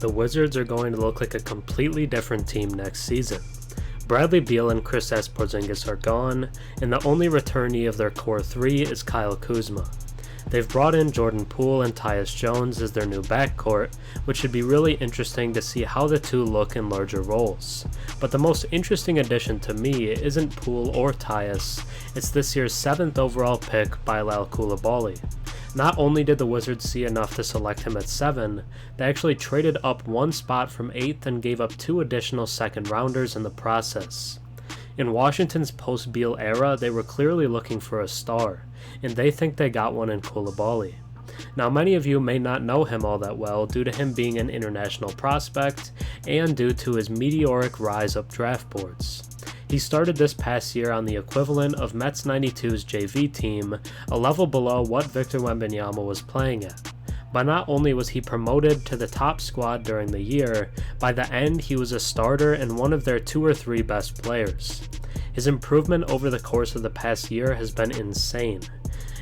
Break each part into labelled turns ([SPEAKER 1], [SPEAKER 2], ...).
[SPEAKER 1] The Wizards are going to look like a completely different team next season. Bradley Beal and Kristaps Porzingis are gone, and the only returnee of their core three is Kyle Kuzma. They've brought in Jordan Poole and Tyus Jones as their new backcourt, which should be really interesting to see how the two look in larger roles. But the most interesting addition to me isn't Poole or Tyus, it's this year's 7th overall pick, Bilal Coulibaly. Not only did the Wizards see enough to select him at 7, they actually traded up one spot from 8th and gave up 2 additional second rounders in the process. In Washington's post-Beal era, they were clearly looking for a star, and they think they got one in Coulibaly. Now, many of you may not know him all that well due to him being an international prospect and due to his meteoric rise up draft boards. He started this past year on the equivalent of Mets 92's JV team, a level below what Victor Wembanyama was playing at. But not only was he promoted to the top squad during the year, by the end he was a starter and one of their 2 or 3 best players. His improvement over the course of the past year has been insane,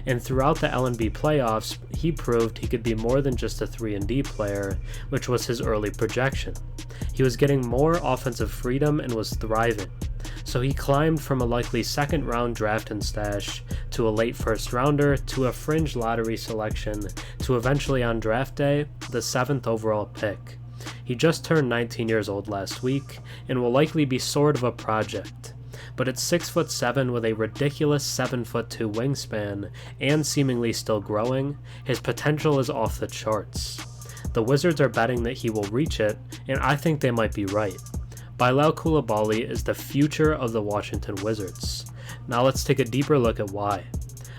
[SPEAKER 1] and throughout the L&B playoffs, he proved he could be more than just a 3-and-D player, which was his early projection. He was getting more offensive freedom and was thriving. So he climbed from a likely second round draft and stash, to a late first rounder, to a fringe lottery selection, to eventually on draft day, the 7th overall pick. He just turned 19 years old last week, and will likely be sort of a project. But at 6'7" with a ridiculous 7'2" wingspan, and seemingly still growing, his potential is off the charts. The Wizards are betting that he will reach it, and I think they might be right. Bilal Coulibaly is the future of the Washington Wizards. Now let's take a deeper look at why.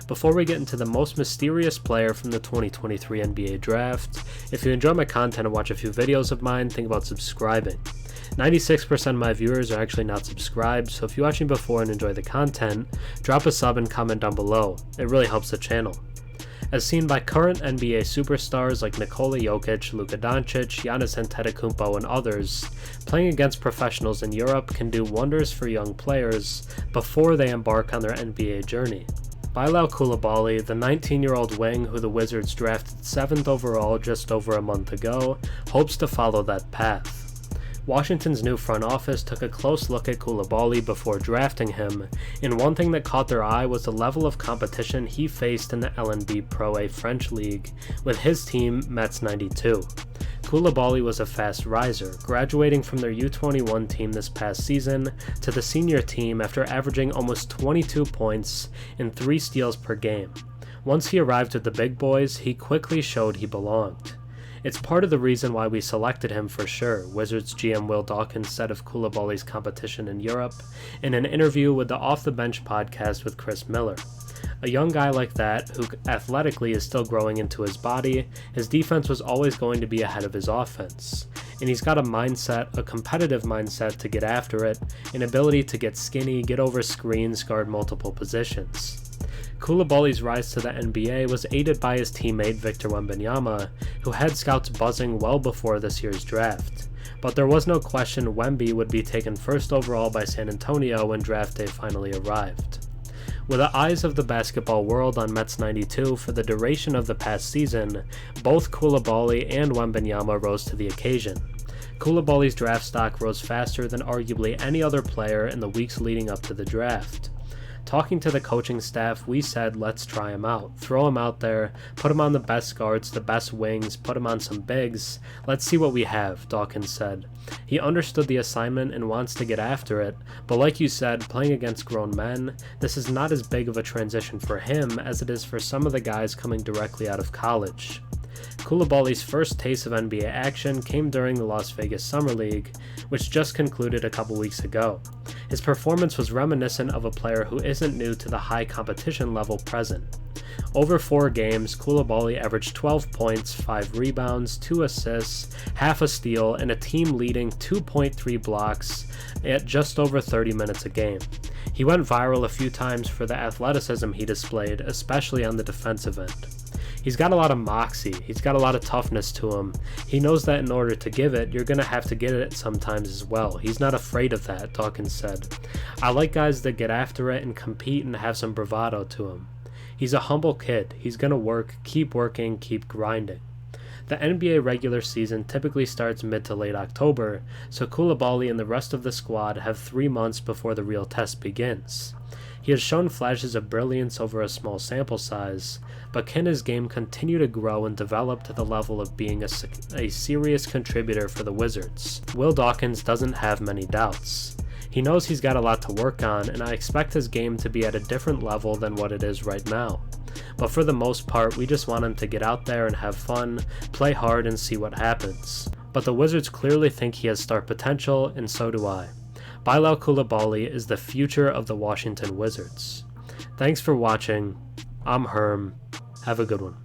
[SPEAKER 1] Before we get into the most mysterious player from the 2023 NBA Draft, if you enjoy my content and watch a few videos of mine, think about subscribing. 96% of my viewers are actually not subscribed, so if you're watching before and enjoy the content, drop a sub and comment down below. It really helps the channel. As seen by current NBA superstars like Nikola Jokic, Luka Doncic, Giannis Antetokounmpo, and others, playing against professionals in Europe can do wonders for young players before they embark on their NBA journey. Bilal Coulibaly, the 19-year-old wing who the Wizards drafted 7th overall just over a month ago, hopes to follow that path. Washington's new front office took a close look at Coulibaly before drafting him, and one thing that caught their eye was the level of competition he faced in the L&B Pro A French League with his team, Mets 92. Coulibaly was a fast riser, graduating from their U21 team this past season to the senior team after averaging almost 22 points and 3 steals per game. Once he arrived with the big boys, he quickly showed he belonged. It's part of the reason why we selected him for sure, Wizards GM Will Dawkins said of Coulibaly's competition in Europe in an interview with the Off the Bench podcast with Chris Miller. A young guy like that, who athletically is still growing into his body, his defense was always going to be ahead of his offense. And he's got a mindset, a competitive mindset to get after it, an ability to get skinny, get over screens, guard multiple positions. Coulibaly's rise to the NBA was aided by his teammate Victor Wembanyama, who had scouts buzzing well before this year's draft. But there was no question Wemby would be taken 1st overall by San Antonio when draft day finally arrived. With the eyes of the basketball world on Mets 92 for the duration of the past season, both Coulibaly and Wembanyama rose to the occasion. Coulibaly's draft stock rose faster than arguably any other player in the weeks leading up to the draft. Talking to the coaching staff, we said let's try him out, throw him out there, put him on the best guards, the best wings, put him on some bigs, let's see what we have, Dawkins said. He understood the assignment and wants to get after it, but like you said, playing against grown men, this is not as big of a transition for him as it is for some of the guys coming directly out of college. Coulibaly's first taste of NBA action came during the Las Vegas Summer League, which just concluded a couple weeks ago. His performance was reminiscent of a player who isn't new to the high competition level present. Over 4 games, Coulibaly averaged 12 points, 5 rebounds, 2 assists, half a steal, and a team-leading 2.3 blocks at just over 30 minutes a game. He went viral a few times for the athleticism he displayed, especially on the defensive end. He's got a lot of moxie, he's got a lot of toughness to him. He knows that in order to give it, you're going to have to get it sometimes as well. He's not afraid of that, Dawkins said. I like guys that get after it and compete and have some bravado to him. He's a humble kid. He's going to work, keep working, keep grinding. The NBA regular season typically starts mid to late October, so Coulibaly and the rest of the squad have 3 months before the real test begins. He has shown flashes of brilliance over a small sample size, but can his game continue to grow and develop to the level of being a serious contributor for the Wizards? Will Dawkins doesn't have many doubts. He knows he's got a lot to work on, and I expect his game to be at a different level than what it is right now. But for the most part, we just want him to get out there and have fun, play hard, and see what happens. But the Wizards clearly think he has star potential, and so do I. Bilal Coulibaly is the future of the Washington Wizards. Thanks for watching. I'm Herm. Have a good one.